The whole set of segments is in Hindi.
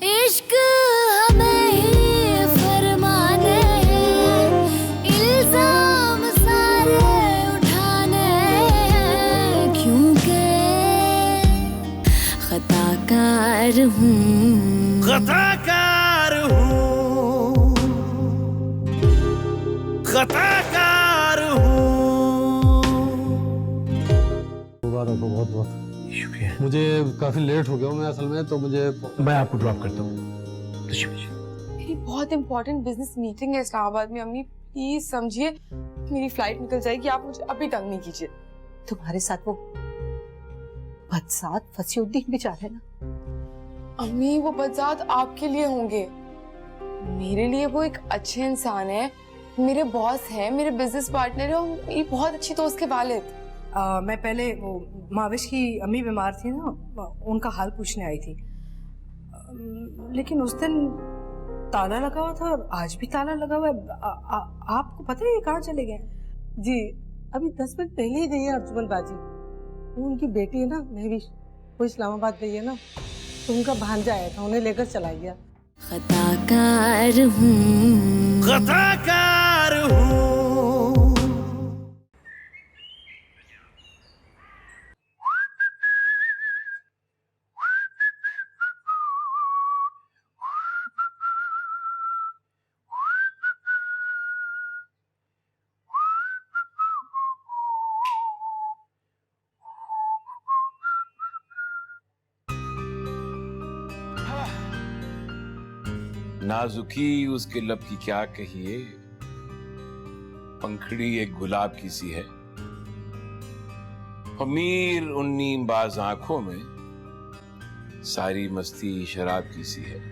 इश्क हमें ही फरमाने हैं, इल्जाम सारे उठाने हैं, क्योंकि खताकार हूँ, खताकार हूँ, खताकार हूँ। मुबारक हो, बहुत बहुत शुक्रिया। मुझे काफी लेट हो गया हूँ मैं असल में, तो मुझे मैं आपको ड्रॉप करता हूँ। मेरी बहुत इंपॉर्टेंट बिजनेस मीटिंग है इस्लामाबाद में। अम्मी प्लीज समझिए, मेरी फ्लाइट निकल जाएगी, आप मुझे अभी तंग नहीं कीजिए। तुम्हारे साथ वो बदसात फसीउद्दीन बेचारा है ना। अम्मी वो बदजात आपके लिए होंगे, मेरे लिए वो एक अच्छे इंसान है, मेरे बॉस है, मेरे बिजनेस पार्टनर है और मेरी बहुत अच्छी दोस्त के वालिद। मैं पहले वो माविश की अम्मी बीमार थी ना, उनका हाल पूछने आई थी, लेकिन उस दिन ताला लगा हुआ था और आज भी ताला लगा हुआ है। आपको पता है ये कहाँ चले गए? जी अभी 10 मिनट पहले ही गई है अर्जुमन बाजी। वो उनकी बेटी है ना महविश, वो इस्लामाबाद गई है ना, तो उनका भांजा आया था, उन्हें लेकर चला गया। खताकार हूँ, खताकार हूँ। नाजुकी उसके लब की क्या कहिए, पंखड़ी एक गुलाब की सी है, अमीर उन्नी बाज आंखों में सारी मस्ती शराब की सी है।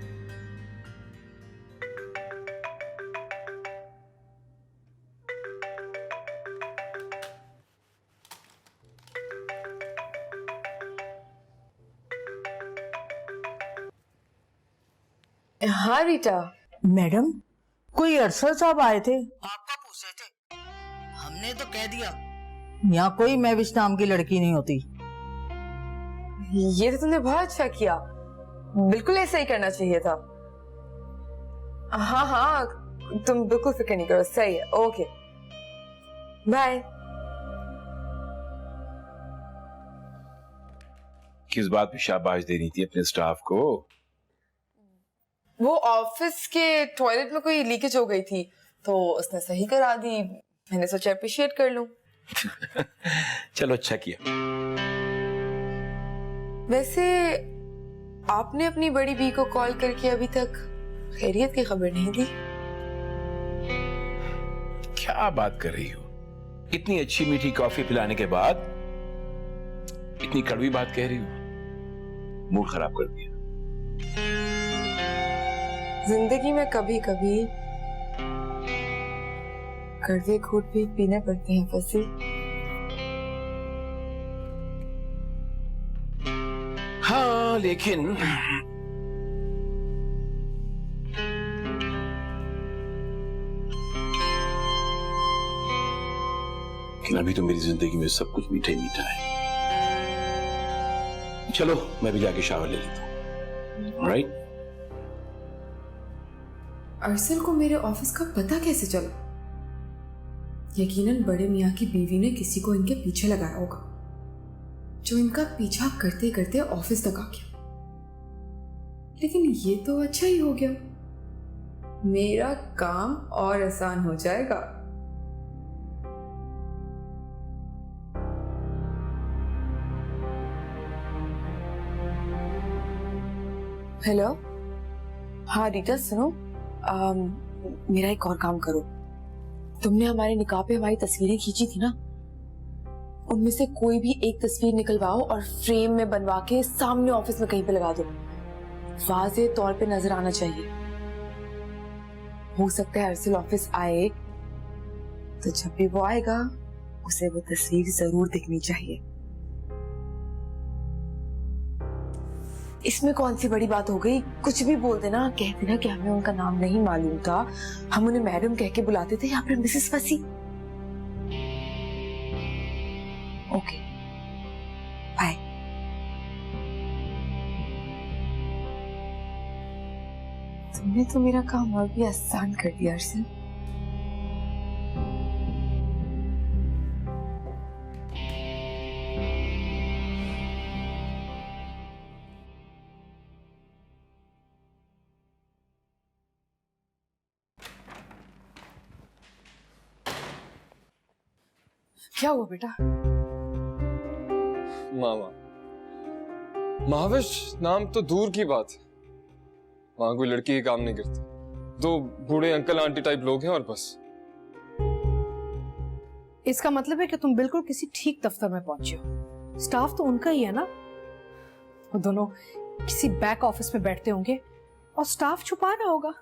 हाँ रीटा। मैडम कोई अरसद साहब आए थे, आपका पूछ रहे थे, हमने तो कह दिया यहाँ कोई महविश नाम की लड़की नहीं होती। ये तो तुमने बहुत अच्छा किया, बिल्कुल ऐसा ही करना चाहिए था। हाँ हाँ तुम बिल्कुल फिक्र नहीं करो, सही है, ओके बाय। किस बात पे शाबाश देनी थी अपने स्टाफ को? वो ऑफिस के टॉयलेट में कोई लीकेज हो गई थी तो उसने सही करा दी, मैंने सोचा अप्रिशिएट कर लूं। चलो अच्छा किया। वैसे आपने अपनी बड़ी बी को कॉल करके अभी तक खैरियत की खबर नहीं दी। क्या बात कर रही हो? इतनी अच्छी मीठी कॉफी पिलाने के बाद इतनी कड़वी बात कह रही हो? मूड खराब कर दिया। जिंदगी में कभी कभी कड़वे घूंट भी पीने पड़ते हैं फसी। हाँ लेकिन अभी तो मेरी जिंदगी में सब कुछ मीठा ही मीठा है। चलो मैं भी जाके शावर ले लेता हूँ। ऑलराइट? अरसल को मेरे ऑफिस का पता कैसे चला? यकीनन बड़े मियाँ की बीवी ने किसी को इनके पीछे लगाया होगा, जो इनका पीछा करते करते ऑफिस तक आ गया। लेकिन ये तो अच्छा ही हो गया, मेरा काम और आसान हो जाएगा। हेलो, हाँ रीटा सुनो, मेरा एक और काम करो। तुमने हमारे निकाह पे हमारी तस्वीरें खींची थी ना, उनमें से कोई भी एक तस्वीर निकलवाओ और फ्रेम में बनवा के सामने ऑफिस में कहीं पे लगा दो, वाज़े तौर पे नजर आना चाहिए। हो सकता है अरसल ऑफिस आए तो जब भी वो आएगा उसे वो तस्वीर जरूर दिखनी चाहिए। इसमें कौन सी बड़ी बात हो गई, कुछ भी बोल देना, कह देना कि हमें उनका नाम नहीं मालूम था, हम उन्हें मैडम कह के बुलाते थे या फिर मिसेस फसी। Okay bye. तुमने तो मेरा काम और भी आसान कर दिया अर्जुन। क्या हुआ बेटा? मामा, महाविश नाम तो दूर की बात है, वहां कोई लड़की ही काम नहीं करती, दो बूढ़े अंकल आंटी टाइप लोग हैं और बस। इसका मतलब है कि तुम बिल्कुल किसी ठीक दफ्तर में पहुंचे हो। स्टाफ तो उनका ही है ना। वो दोनों किसी बैक ऑफिस में बैठते होंगे और स्टाफ छुपा रहा होगा।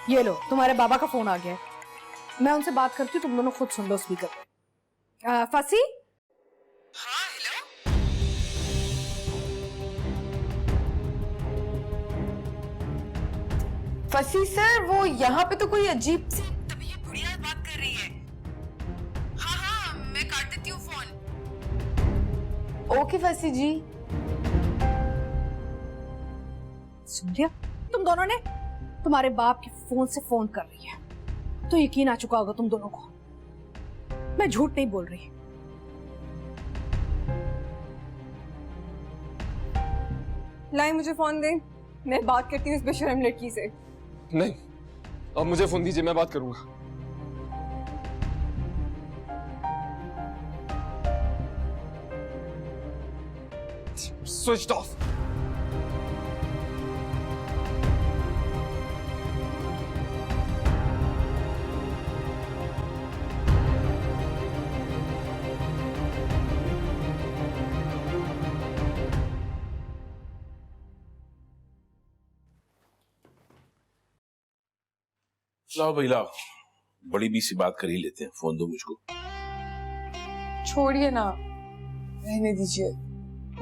ये लो, तुम्हारे बाबा का फोन आ गया है। मैं उनसे बात करती हूँ, तुम दोनों खुद सुन लो स्पीकर पे। फसी? हाँ हेलो। फसी सर, वो यहाँ पे तो कोई अजीब सी तबीयत बुढ़िया बात कर रही है। हाँ हाँ, मैं काट देती हूँ फोन। ओके फसी जी। सुन लिया? तुम दोनों ने तुम्हारे बाप के फोन से फोन कर रही है, तो यकीन आ चुका होगा तुम दोनों को। मैं झूठ नहीं बोल रही। लाई मुझे फोन दे, मैं बात करती हूँ इस बेशरम लड़की से। नहीं, अब मुझे फोन दीजिए, मैं बात करूंगा। Switch off. लाओ भाई लाओ, बड़ी बी सी बात कर ही लेते हैं, फोन दो मुझको। छोड़िए ना, रहने दीजिए।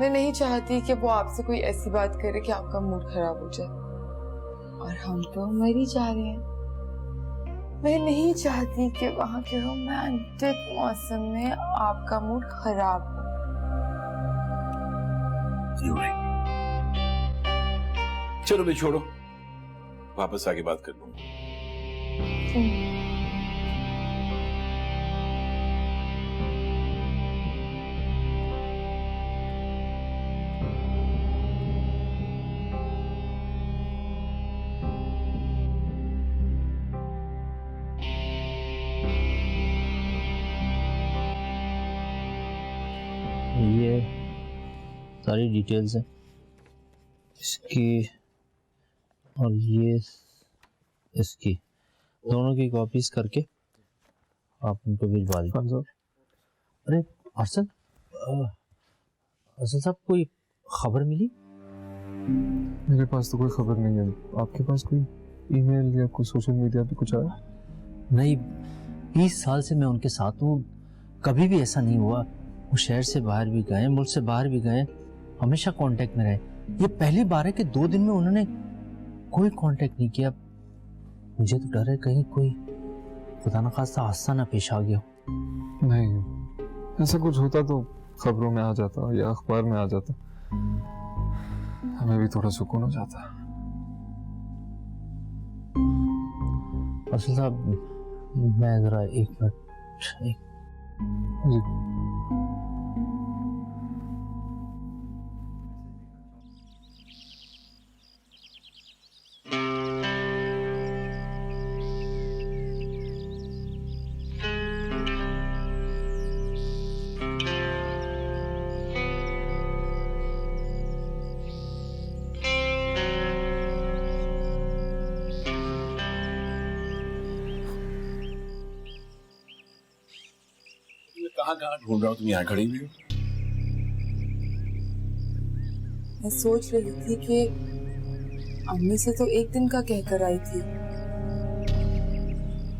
मैं नहीं चाहती कि वो आपसे कोई ऐसी बात करे कि आपका मूड खराब हो जाए, और हम तो मर ही जा रहे हैं। मैं नहीं चाहती कि वहां के रोमांटिक मौसम में आपका मूड खराब हो। चलो भाई छोड़ो, वापस आके बात कर लूंगा। ये सारी डिटेल्स हैं इसकी, और ये इसकी, दोनों की कॉपीज करके आप उनको भिजवा दीजिए। अरे अर्शद, अर्शद साहब, कोई खबर मिली? मेरे पास तो कोई खबर नहीं है। आपके पास कोई ईमेल या कोई सोशल मीडिया पे कुछ आया? नहीं, 20 साल से मैं उनके साथ हूँ, कभी भी ऐसा नहीं हुआ। वो शहर से बाहर भी गए, मुल्क से बाहर भी गए, हमेशा कांटेक्ट में रहे। ये पहली बार है कि 2 दिन में उन्होंने कोई कांटेक्ट नहीं किया। मुझे तो डर है कहीं कोई खुदा न खास्ता हादसा ना पेश आ गया। नहीं, ऐसा कुछ होता तो खबरों में आ जाता या अखबार में आ जाता, हमें भी थोड़ा सुकून हो जाता। असल साहब, मैं जरा 1 मिनट। जी। कहाँ कहाँ ढूंढ रहा हूँ, तुम यहाँ खड़ी हुई हो। मैं सोच रही थी कि अम्मी से तो एक दिन का कहकर आई थी,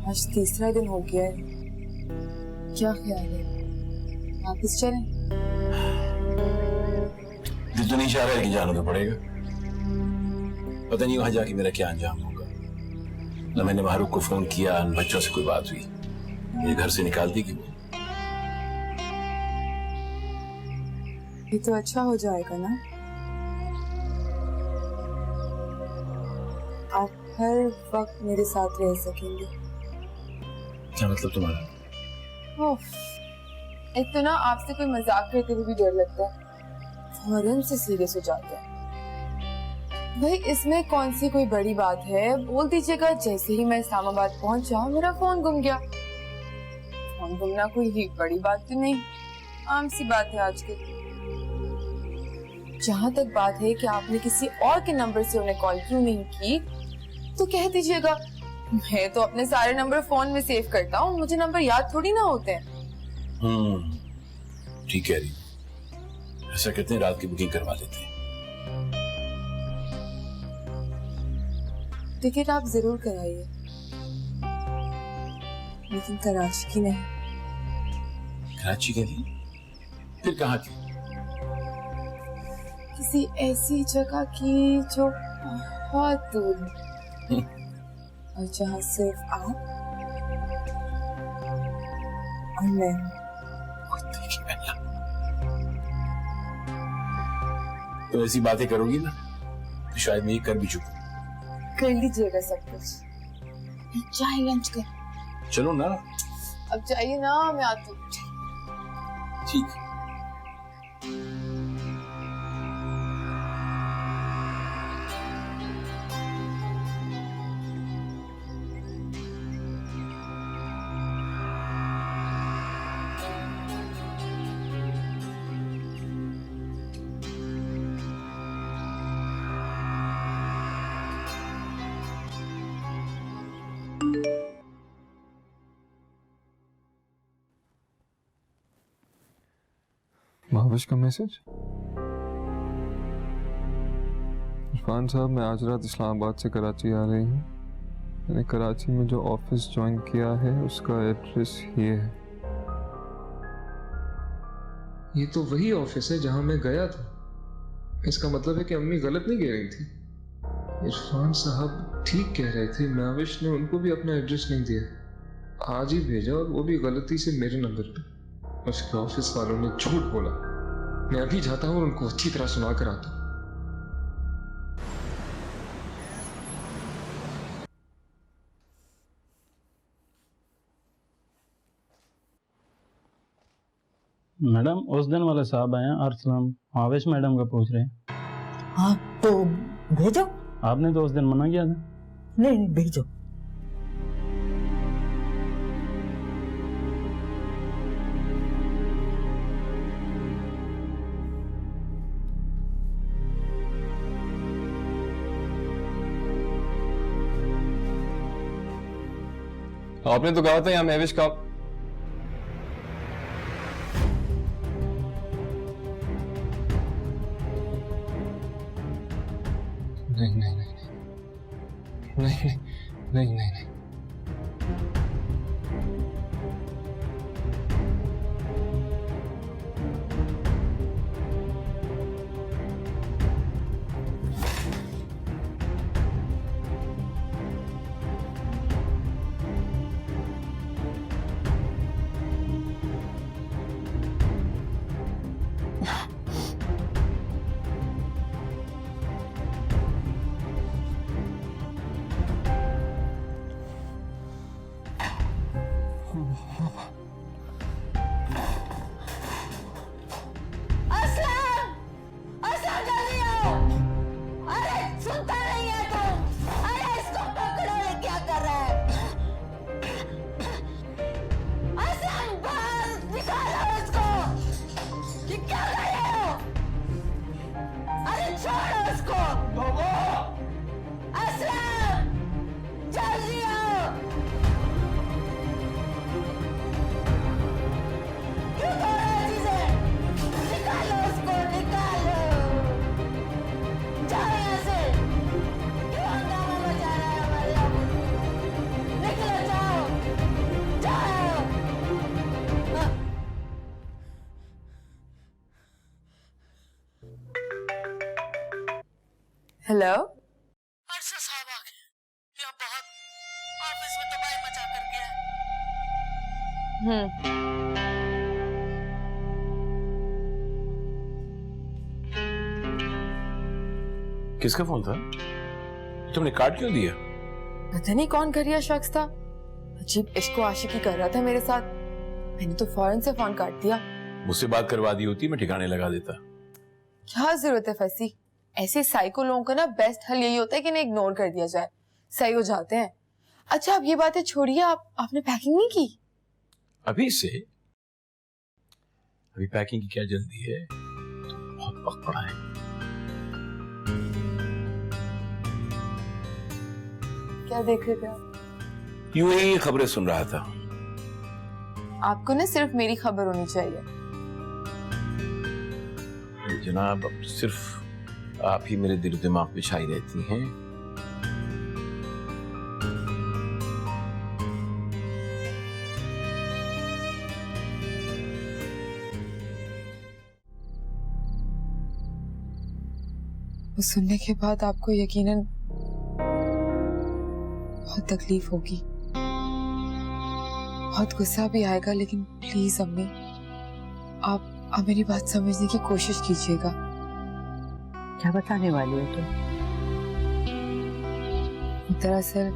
आज तीसरा दिन हो गया है। क्या ख्याल है, वापस चलें? दिल तो नहीं चाह रहा है कि जाना तो पड़ेगा। पता नहीं वहां जाके मेरा क्या अंजाम होगा। न मैंने मारूफ को फोन किया, न बच्चों से कोई बात हुई। मेरे घर से निकाल दी कि वो। ये तो अच्छा हो जाएगा ना, आप हर वक्त मेरे साथ रह सकेंगे। क्या मतलब तुम्हारा? एक तो ना आपसे कोई मजाक करते हुए भी डर लगता है, फौरन से सीरियस हो जाता है। भाई इसमें कौन सी कोई बड़ी बात है, बोल दीजिएगा। जैसे ही मैं इस्लामाबाद पहुंचा मेरा फोन गुम गया। फोन गुमना कोई बड़ी बात तो नहीं, आम सी बात है आजकल। जहां तक बात है कि आपने किसी और के नंबर से उन्हें कॉल क्यों नहीं की, तो कह दीजिएगा। मैं तो अपने सारे नंबर फोन में सेव करता हूँ, मुझे नंबर याद थोड़ी ना होते हैं। ठीक है रही, ऐसा कहते हैं रात की बुकिंग करवा लेते हैं। टिकट आप जरूर कराइए, लेकिन कराची की नहीं। कराची की नहीं? फिर कहाँ की? किसी ऐसी जगह की जो बहुत दूर है और जहाँ सिर्फ आप और मैं। तो ऐसी बातें करोगी ना तो शायद मैं ये कर भी चुकूं। कर लीजिएगा सब कुछ। चाहे लंच कर। चलो ना। अब चाहिए ना, मैं आती हूँ। ठीक। महाविश का मैसेज। इरफान साहब, मैं आज रात इस्लामाबाद से कराची आ रही हूँ। मैंने कराची में जो ऑफिस ज्वाइन किया है उसका एड्रेस ये है। ये तो वही ऑफिस है जहां मैं गया था। इसका मतलब है कि अम्मी गलत नहीं कह रही थी। इरफान साहब ठीक कह रहे थे, महाविश ने उनको भी अपना एड्रेस नहीं दिया, आज ही भेजा, और वो भी गलती से मेरे नंबर पे। उसके ऑफिस वालों ने झूठ बोला। मैं अभी जाता हूँ और उनको अच्छी तरह सुना कर आता हूँ। मैडम उस दिन वाले साहब आए हैं, अरसलम आवेश मैडम का पूछ रहे हैं। हाँ तो भेजो। आपने तो उस दिन मना किया था। नहीं भेजो। आपने तो कहा था यहाँ महविश का। नहीं नहीं नहीं नहीं नहीं नहीं नहीं। हेलो। अरशद साहब आ गए। यहाँ बहुत ऑफिस में तबाही मचा कर गया है। किसका फोन था? तुमने काट क्यों दिया? पता नहीं कौन करिया शख्स था, अजीब इश्क आशिकी कर रहा था मेरे साथ। मैंने तो फौरन से फोन काट दिया। मुझसे बात करवा दी होती, मैं ठिकाने लगा देता। क्या जरूरत है फंसी, ऐसे साइको लोगों का ना बेस्ट हल यही होता है कि इन्हें इग्नोर कर दिया जाए, सही हो जाते हैं। अच्छा अब ये बातें छोड़िए, आपने पैकिंग नहीं की? अभी से? अभी पैकिंग की क्या जल्दी है, तो बहुत वक्त पड़ा है। क्या देख रहे थे आप? यूं ही खबरें सुन रहा था। आपको ना सिर्फ मेरी खबर होनी चाहिए। जनाब अब सिर्फ आप ही मेरे दिल दिमाग पे छाई रहती हैं। वो सुनने के बाद आपको यकीनन बहुत तकलीफ होगी, बहुत गुस्सा भी आएगा, लेकिन प्लीज अम्मी आप मेरी बात समझने की कोशिश कीजिएगा। क्या बताने वाली हो तुम? दरअसल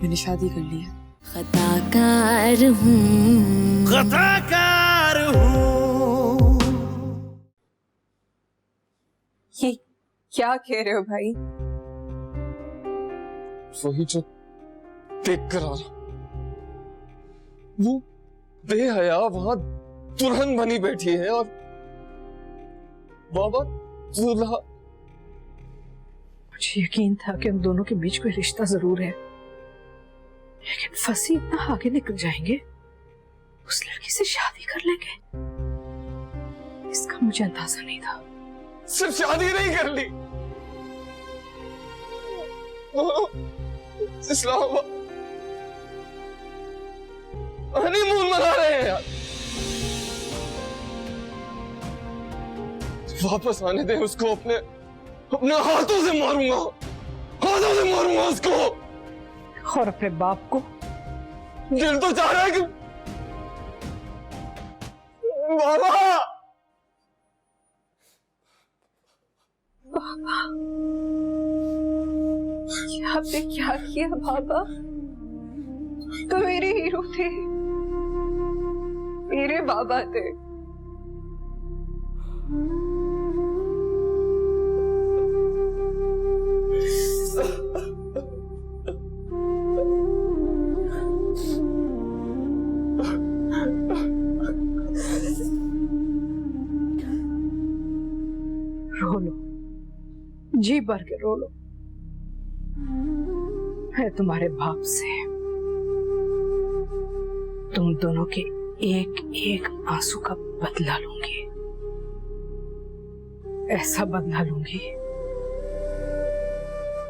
मैंने शादी कर ली है। खताकार हूँ, खताकार हूँ। ये क्या कह रहे हो भाई? वही जो देख कर आ रहा, वो बेहया वहां दुल्हन बनी बैठी है और बाबा दूल्हा। मुझे यकीन था कि उन दोनों के बीच कोई रिश्ता जरूर है, लेकिन फंसी इतना आगे निकल जाएंगे, उस लड़की से शादी कर लेंगे, इसका मुझे अंदाजा नहीं था। सिर्फ शादी नहीं कर ली, इस्लामाबाद हनीमून मना रहे हैं यार। वापस आने दे उसको, अपने हाथों से मारूंगा, हाथों से मारूंगा उसको। और अपने बाप को? दिल तो चाह रहा है कि बाबा आपने क्या किया बाबा? तो मेरे हीरो थे, मेरे बाबा थे। रो लो, जी भर के रो लो। मैं तुम्हारे बाप से तुम दोनों के एक एक आंसू का बदला लूंगी, ऐसा बदला लूंगी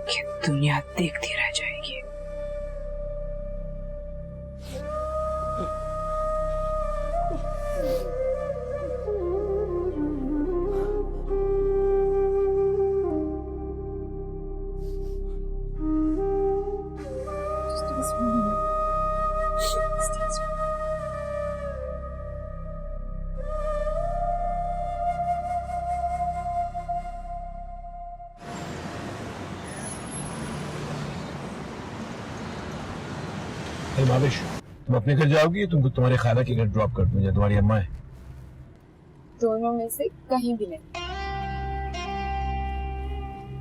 कि दुनिया देखती रह जाएगी। भावेश, तुम अपने घर जाओगी, तुमको तुम्हारे खाला के घर ड्रॉप कर दूं या तुम्हारी अम्मा है? दोनों में से कहीं भी नहीं।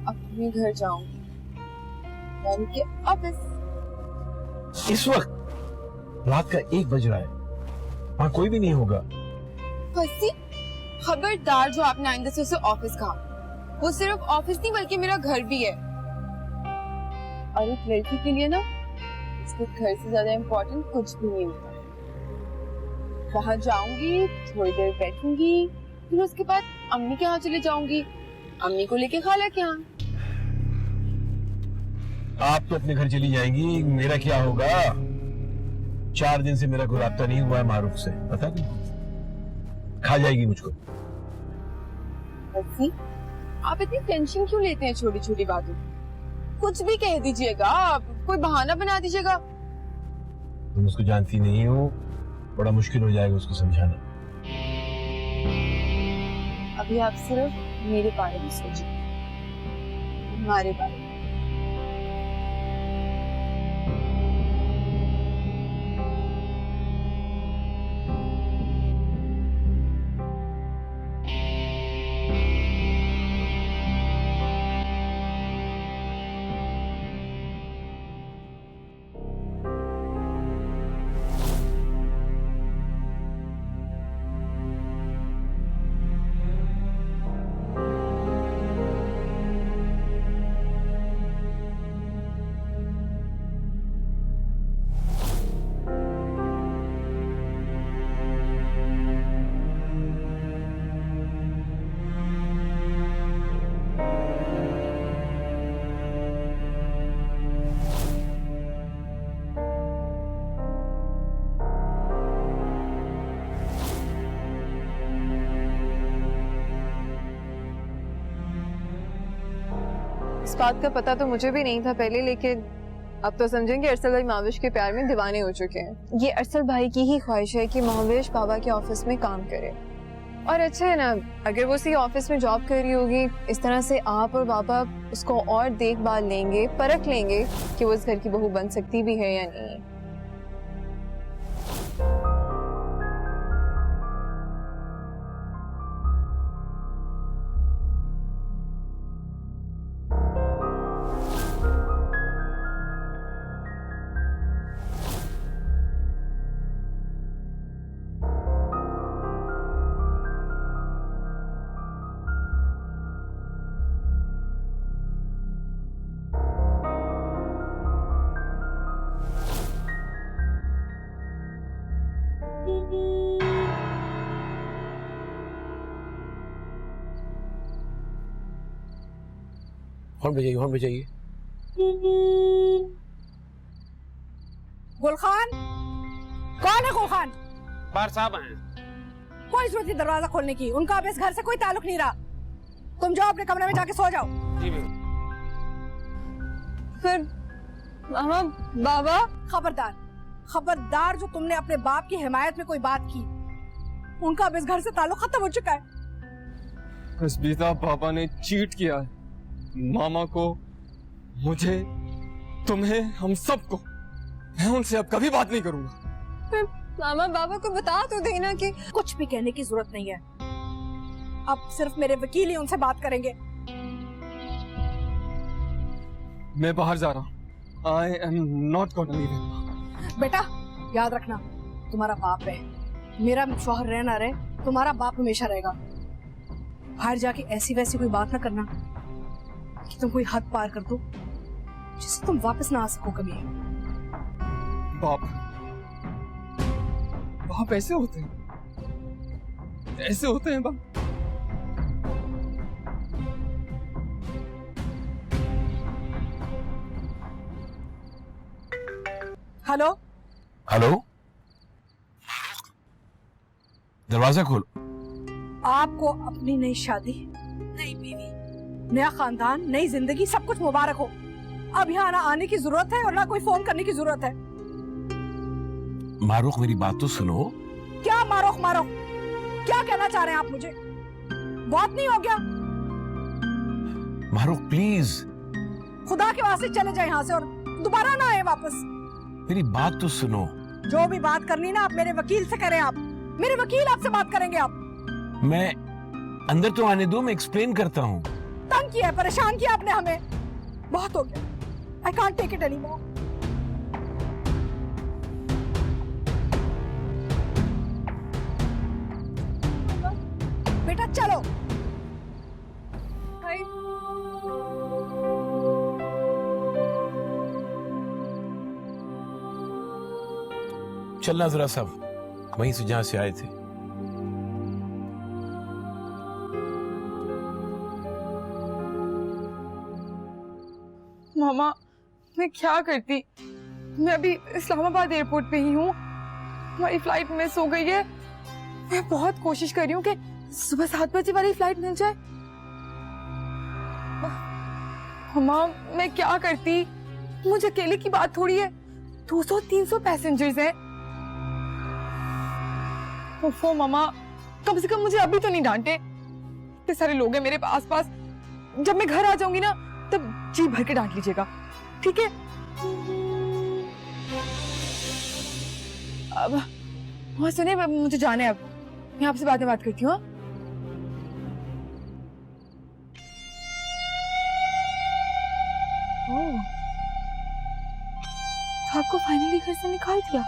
अपने घर जाऊंगी, यानी कि ऑफिस। इस वक्त रात का 1 बज रहा है, वहां कोई भी नहीं होगा। फंसी, खबरदार जो आपने आइंदा से उसे ऑफिस कहा। वो सिर्फ ऑफिस नहीं बल्कि मेरा घर भी है, और एक लड़की के लिए ना उसके घर से ज्यादा इम्पोर्टेंट कुछ भी नहीं होता। वहां जाऊंगी, थोड़ी देर बैठूंगी, फिर उसके बाद अम्मी के यहाँ चले जाऊंगी, अम्मी को लेके खाला के यहाँ। आप तो अपने घर चली जाएंगी, मेरा क्या होगा? 4 दिन से मेरा कोई राब्ता नहीं हुआ है मारूफ से, पता नहीं, खा जाएगी मुझको। बच्ची, आप इतनी टेंशन क्यों लेते हैं छोटी छोटी बातों की? कुछ भी कह दीजिएगा, कोई बहाना बना दीजिएगा। तुम उसको जानती नहीं हो, बड़ा मुश्किल हो जाएगा उसको समझाना। अभी आप सिर्फ मेरे बारे में सोचिए, हमारे बारे में। इस बात का पता तो मुझे भी नहीं था पहले, लेकिन अब तो समझेंगे अरसल भाई महाविश के प्यार में दीवाने हो चुके हैं। ये अरसल भाई की ही ख्वाहिश है कि महाविश बाबा के ऑफिस में काम करे। और अच्छा है ना, अगर वो उसी ऑफिस में जॉब कर रही होगी, इस तरह से आप और बाबा उसको और देखभाल लेंगे, परख लेंगे कि वो इस घर की बहू बन सकती भी है या नहीं। हॉर्न बजाइए। गुलखान, कौन है गुलखान? बाहर साहब आए। कोई जरूरत नहीं दरवाजा खोलने की, उनका अब इस घर से कोई ताल्लुक नहीं रहा। तुम जाओ अपने कमरे में जाके सो जाओ। जी फिर मामा बाबा, खबरदार खबरदार, जो तुमने अपने बाप की हिमायत में कोई बात की, उनका अब इस घर से ताल्लुक खत्म हो चुका है। रश्मिता, पापा ने चीट किया है, मामा को, मुझे, तुम्हें, हम सबको। मैं उनसे अब कभी बात नहीं करूंगा। मामा बाबा को बता तो देना कि कुछ भी कहने की जरूरत नहीं है, अब सिर्फ मेरे वकील ही उनसे बात करेंगे। मैं बाहर जा रहा हूँ। I am not gonna leave. बेटा याद रखना, तुम्हारा बाप है, मेरा शौहर रहे ना रहे, तुम्हारा बाप हमेशा रहेगा। बाहर जाके ऐसी वैसी कोई बात ना करना कि तुम कोई हद पार कर दो जिससे तुम वापस ना आ सको कभी। बाप ऐसे होते हैं, ऐसे होते हैं बाप। हेलो हेलो, दरवाजा खोलो। आपको अपनी नई शादी, नई बीवी, नया खानदान, नई जिंदगी, सब कुछ मुबारक हो। अब यहाँ ना आने की जरूरत है और ना कोई फोन करने की जरूरत है। मारूख, मेरी बात तो सुनो। क्या मारूख मारूख, क्या कहना चाह रहे हैं आप मुझे? बहुत नहीं हो गया? मारूख प्लीज, खुदा के वास्ते चले जाए यहाँ से और दोबारा ना आए वापस। मेरी बात तो सुनो। जो भी बात करनी ना आप मेरे वकील से करें। आप मेरे वकील आपसे बात करेंगे। आप मैं अंदर तो आने दो, मैं एक्सप्लेन करता हूँ। तंग किया, परेशान किया आपने हमें, बहुत हो गया। I can't take it anymore. बेटा चलो। चलना जरा सा वहीं से जहां से आए थे। मामा मैं क्या करती, मैं अभी इस्लामाबाद एयरपोर्ट पे ही हूँ, हमारी फ्लाइट मिस हो गई है। मैं बहुत कोशिश कर रही हूँ कि सुबह 7 बजे वाली फ्लाइट मिल जाए, माँ मैं क्या करती, मुझे अकेले की बात थोड़ी है, 200-300 पैसेंजर्स हैं। ओफो मामा, कम से कम मुझे अभी तो नहीं डांटे। इतने सारे लोग हैं मेरे आस पास, जब मैं घर आ जाऊंगी ना तब जी भर के डांट लीजिएगा, ठीक है? अब हाँ सुनिए, मुझे जाना है, अब मैं आपसे बाद में बात करती हूँ। तो आपको फाइनली घर से निकाल दिया?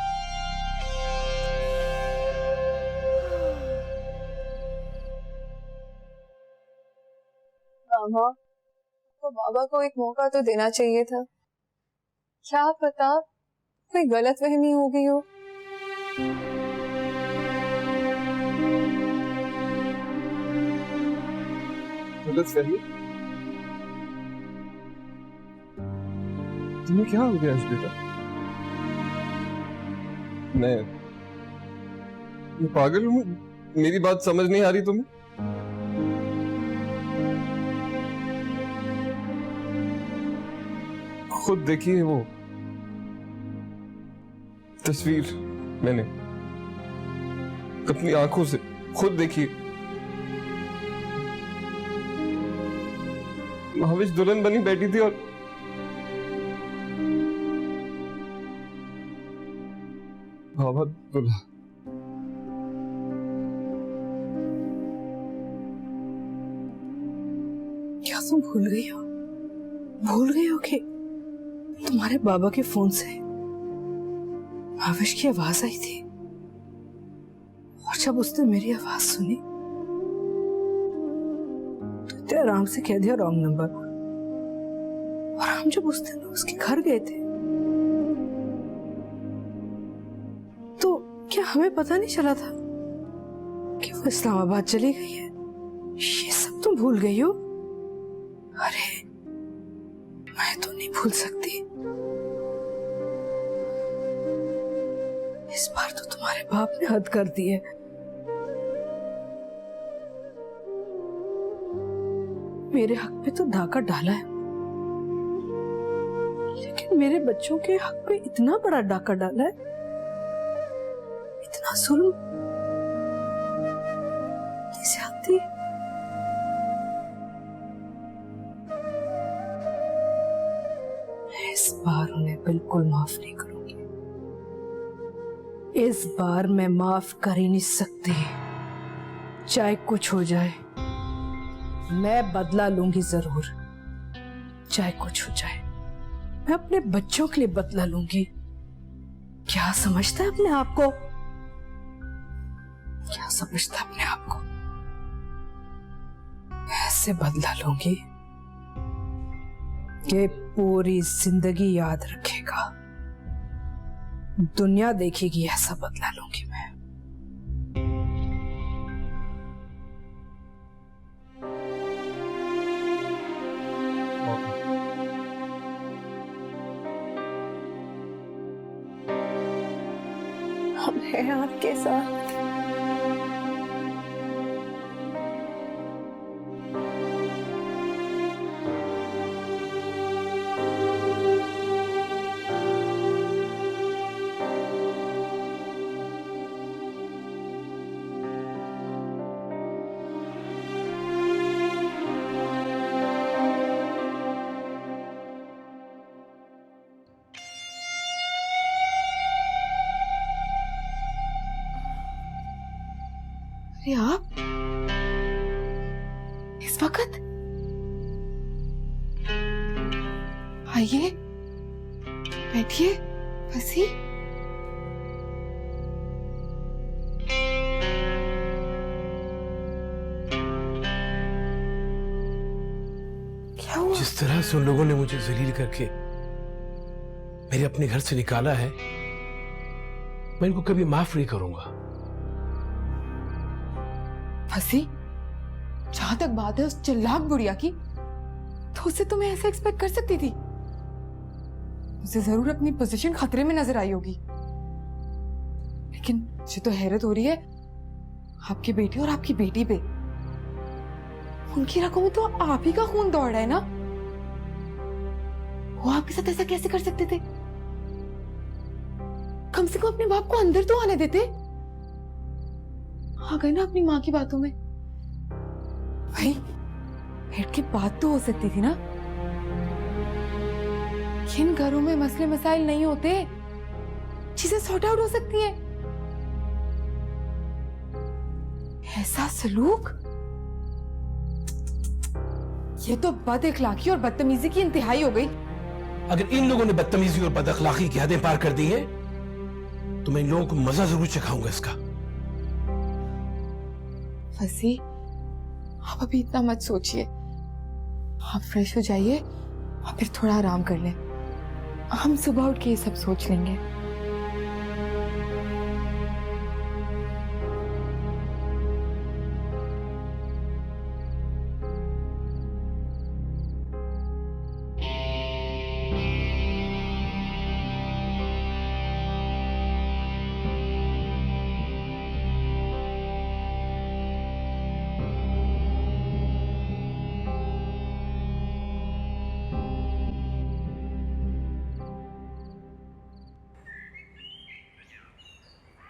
मामा, तो बाबा को एक मौका तो देना चाहिए था। क्या पता कोई गलतफहमी हो गई हो। गलतफहमी? तुम्हें क्या हो गया बेटा? मैं पागल हूँ? मेरी बात समझ नहीं आ रही तुम्हें? खुद देखिए वो तस्वीर, मैंने अपनी आंखों से खुद देखी। महाविश दुल्हन बनी बैठी थी और बाबा दूल्हा। क्या तुम भूल गई हो? भूल गई हो कि तुम्हारे बाबा के फोन से भावेश की आवाज आई थी, और जब उसने मेरी आवाज सुनी तो इतने आराम से कह दिया रॉन्ग नंबर। और हम जब उस दिन उसके घर गए थे तो क्या हमें पता नहीं चला था कि वो इस्लामाबाद चली गई है? ये सब तुम भूल गई हो? अरे मैं तो नहीं भूल सकती। इस बार तो तुम्हारे बाप ने हद कर दी है। मेरे हक पे तो डाका डाला है, लेकिन मेरे बच्चों के हक पे इतना बड़ा डाका डाला है, इतना जुल्म, इतनी ज्यादती। इस बार उन्हें बिल्कुल माफ नहीं करूंगी। इस बार मैं माफ कर ही नहीं सकती, चाहे कुछ हो जाए। मैं बदला लूंगी जरूर, चाहे कुछ हो जाए। मैं अपने बच्चों के लिए बदला लूंगी। क्या समझता है अपने आप को? क्या समझता है अपने आप को? ऐसे बदला लूंगी कि पूरी जिंदगी याद रखेगा, दुनिया देखेगी। ऐसा बदला लूंगी मैं। हम हैं आपके साथ। अरे आप इस वक्त? आइए बैठिए, फंसी। क्या हुआ? जिस तरह से उन लोगों ने मुझे जलील करके मेरे अपने घर से निकाला है, मैं इनको कभी माफ नहीं करूंगा। फंसी, जहां तक बात है उस चिल्लाक बुढ़िया की, तो उससे तो मैं ऐसा एक्सपेक्ट कर सकती थी। उसे जरूर अपनी पोजीशन खतरे में नजर आई होगी, लेकिन मुझे तो हैरत हो रही है आपकी बेटी और आपकी बेटी पे। उनकी रगों में तो आप ही का खून दौड़ रहा है ना। वो आपके साथ ऐसा कैसे कर सकते थे? कम से कम अपने बाप को अंदर तो आने देते। आ गए ना अपनी माँ की बातों में। भाई बैठ के बात तो हो सकती थी ना। किन घरों में मसले मसाइल नहीं होते, चीजें सॉर्ट आउट हो सकती है। ऐसा सलूक, ये तो बद इखलाकी और बदतमीजी की इंतहाई हो गई। अगर इन लोगों ने बदतमीजी और बदअखलाकी की हदें पार कर दी हैं, तो मैं इन लोगों को मजा जरूर चखाऊंगा इसका। फसी, आप अभी इतना मत सोचिए। आप फ्रेश हो जाइए और फिर थोड़ा आराम कर लें। हम सुबह उठ के ये सब सोच लेंगे।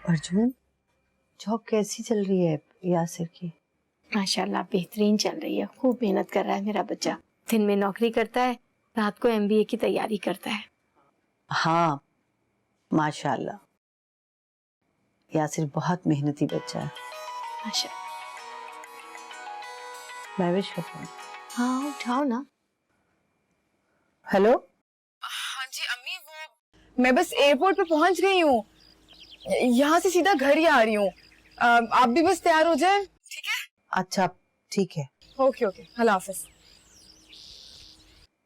अर्जुन, जॉब कैसी चल रही है यासिर की? माशाल्लाह बेहतरीन चल रही है। खूब मेहनत कर रहा है मेरा बच्चा। दिन में नौकरी करता है, रात को MBA की तैयारी करता है। हाँ माशाल्लाह, यासिर बहुत मेहनती बच्चा है। माशाल्लाह। महविश का फोन। हाँ उठाओ ना। हेलो। हाँ जी अम्मी, वो मैं बस एयरपोर्ट पे पहुंच गई हूँ। यहाँ से सीधा घर ही आ रही हूँ। आप भी बस तैयार हो जाए, ठीक है? अच्छा ठीक है। ओके ओके, अल्लाह हाफिज।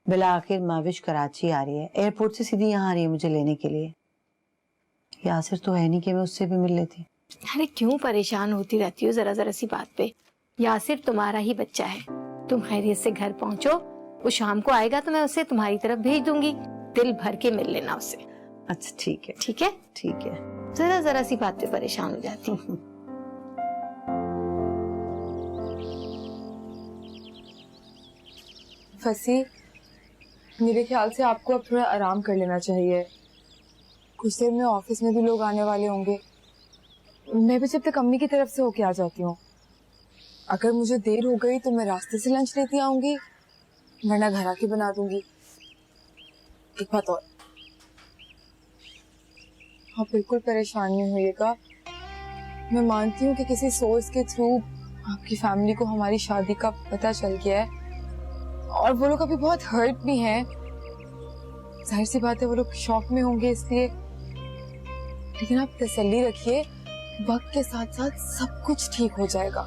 बिला आखिर माविश कराची आ रही है, एयरपोर्ट से सीधी यहाँ आ रही है मुझे लेने के लिए। यासिर तो है नहीं कि मैं उससे भी मिल लेती। अरे क्यों परेशान होती रहती हो जरा जरा सी बात पे। यासिर तुम्हारा ही बच्चा है। तुम खैरियत से घर पहुँचो, वो शाम को आएगा तो मैं उसे तुम्हारी तरफ भेज दूंगी। दिल भर के मिल लेना उससे। अच्छा ठीक है। ठीक है ठीक है। जरा जरा सी बात पे परेशान हो जाती हूँ। फसी, मेरे ख्याल से आपको अब थोड़ा आराम कर लेना चाहिए। कुछ देर में ऑफिस में भी लोग आने वाले होंगे। मैं भी जब तक अम्मी की तरफ से होके आ जाती हूँ। अगर मुझे देर हो गई तो मैं रास्ते से लंच लेती आऊंगी, वरना घर आके बना दूंगी। एक बात और, आप बिल्कुल परेशान नहीं होइएगा। मैं मानती हूँ कि किसी सोर्स के थ्रू आपकी फैमिली को हमारी शादी का पता चल गया है और वो लोग अभी बहुत हर्ट भी हैं। जाहिर सी बात है वो लोग शॉक में होंगे इसलिए, लेकिन आप तसल्ली रखिए, वक्त के साथ साथ सब कुछ ठीक हो जाएगा।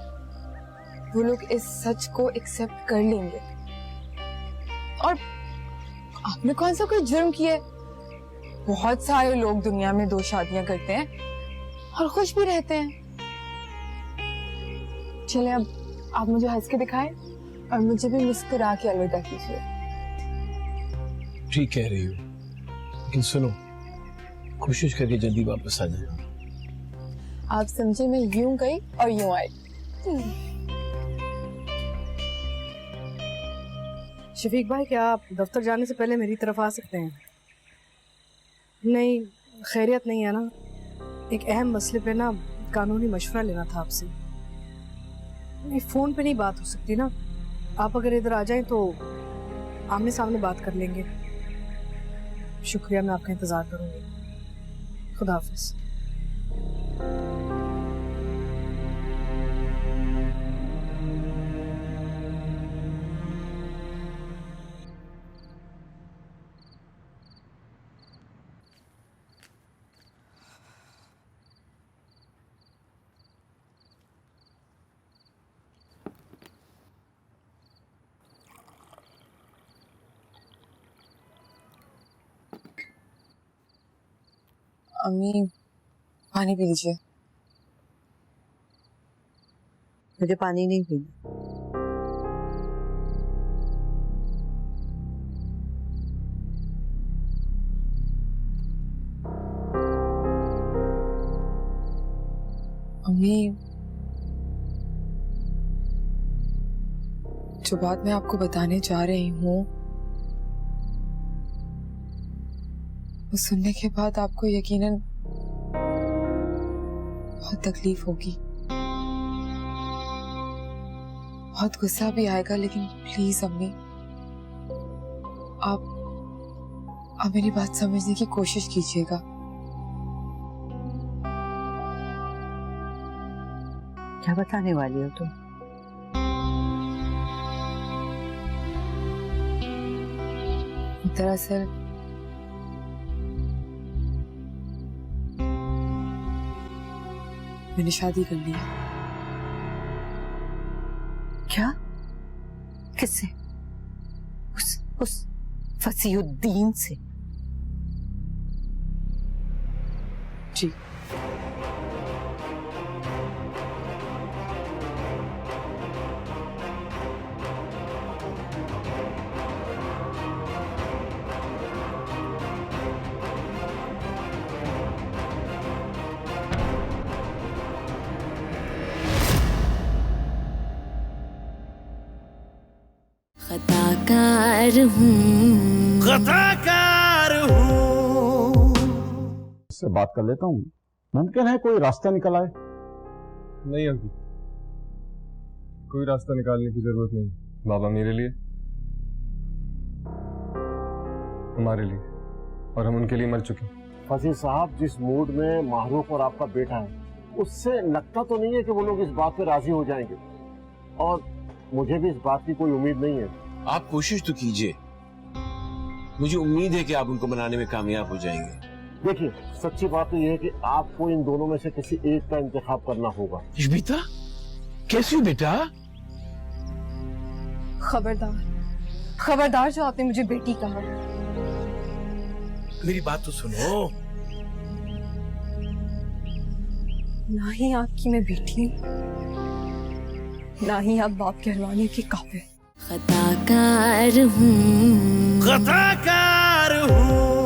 वो लोग इस सच को एक्सेप्ट कर लेंगे। और आपने कौन सा कोई जुर्म किया है? बहुत सारे लोग दुनिया में 2 शादियां करते हैं और खुश भी रहते हैं। चले अब आप मुझे हंस के दिखाएं और मुझे भी मुस्कुरा के अलविदा कीजिए। ठीक कह रही हो, लेकिन सुनो, कोशिश करके जल्दी वापस आ जाना। आप समझे, मैं यूं गई और यूं आई। शफीक भाई, क्या आप दफ्तर जाने से पहले मेरी तरफ आ सकते हैं? नहीं, खैरियत नहीं है ना। एक अहम मसले पे ना कानूनी मशवरा लेना था आपसे। नहीं, फोन पे नहीं बात हो सकती ना। आप अगर इधर आ जाएं तो आमने सामने बात कर लेंगे। शुक्रिया, मैं आपका इंतजार करूंगी। खुदा हाफिज। अम्मी, पानी पी लीजिए। मुझे पानी नहीं पीना। अम्मी, जो बात मैं आपको बताने जा रही हूँ वो सुनने के बाद आपको यकीनन बहुत तकलीफ होगी, बहुत गुस्सा भी आएगा, लेकिन प्लीज अम्मी आप मेरी बात समझने की कोशिश कीजिएगा। क्या बताने वाली हो तुम? दरअसल मैंने शादी कर ली। क्या? किससे? उस फसीउद्दीन से? जी। खताकार हूँ, खताकार हूँ। इससे बात कर लेता हूँ, मुमकिन है कोई रास्ता निकल आए। नहीं अंकल, कोई रास्ता निकालने की जरूरत नहीं। बाबा मेरे लिए, हमारे लिए, और हम उनके लिए मर चुके। फसीह साहब, जिस मूड में माहरूफ और आपका बेटा है, उससे लगता तो नहीं है कि वो लोग इस बात पे राजी हो जाएंगे, और मुझे भी इस बात की कोई उम्मीद नहीं है। आप कोशिश तो कीजिए, मुझे उम्मीद है कि आप उनको मनाने में कामयाब हो जाएंगे। देखिए, सच्ची बात तो यह है कि आपको इन दोनों में से किसी एक का इंतखाब करना होगा। इश्बिता, कैसी हो बेटा? खबरदार जो आपने मुझे बेटी कहा। मेरी बात तो सुनो। ना ही आपकी मैं बेटी हूँ, ना ही आप बाप कहलाने के काबिल। खताकार हूँ, खताकार हूँ।